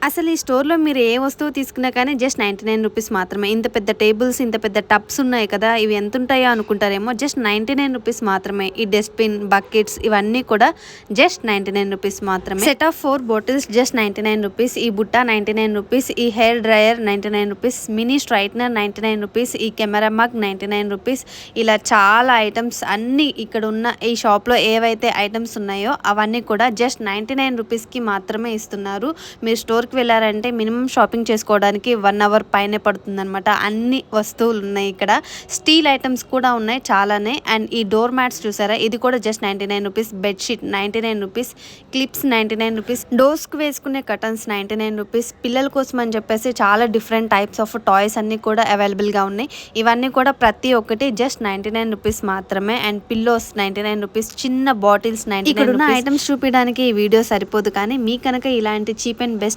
అసలు ఈ స్టోర్‌లో మీరు ఏ వస్తువు తీసుకున్నా కానీ జస్ట్ 99 రూపీస్ మాత్రమే. ఇంత పెద్ద టేబుల్స్, ఇంత పెద్ద టబ్స్ ఉన్నాయి కదా! ఇవి ఎంతుంటాయో అనుకుంటారేమో. జస్ట్ 99 రూపీస్ మాత్రమే. ఈ డస్ట్‌బిన్, బకెట్స్ ఇవన్నీ కూడా జస్ట్ 99 రూపీస్ మాత్రమే. Set of 4 bottles just 99 rupees. ఈ బుట్ట 99 రూపీస్. ఈ hair dryer 99 rupees. Mini straightener 99 rupees. ఈ కెమెరా మగ్ 99 రూపీస్. ఇలా చాలా ఐటమ్స్ అన్నీ ఇక్కడ ఉన్న ఈ షాప్‌లో ఏవైతే ఐటమ్స్ ఉన్నాయో అవన్నీ కూడా జస్ట్ 99 రూపీస్‌కి మాత్రమే ఇస్తున్నారు. మీరు స్టోర్‌కి వెళ్ళారంటే మినిమం షాపింగ్ చేసుకోవడానికి 1 అవర్ పైనే పడుతుందన్నమాట. అన్ని వస్తువులు ఉన్నాయి ఇక్కడ. స్టీల్ ఐటమ్స్ కూడా ఉన్నాయి చాలానే. అండ్ ఈ డోర్ మ్యాట్స్ చూసారా, ఇది కూడా just 99 rupees. Bedsheet 99 rupees. Clips 99 rupees. డోర్స్కి వేసుకునే కర్టన్స్ 99 రూపీస్. పిల్లల కోసం అని చెప్పేసి చాలా డిఫరెంట్ టైప్స్ ఆఫ్ టాయ్స్ అన్నీ కూడా అవైలబుల్గా ఉన్నాయి. ఇవన్నీ కూడా ప్రతి ఒక్కటి జస్ట్ 99 రూపీస్ మాత్రమే. And pillows 99 rupees. చిన్న బాటిల్స్ 99 రూపీస్. ఇక్కడ ఉన్న ఐటమ్స్ చూపించడానికి ఈ వీడియో సరిపోదు, కానీ మీ కనుక ఇలాంటి చీప్ అండ్ బెస్ట్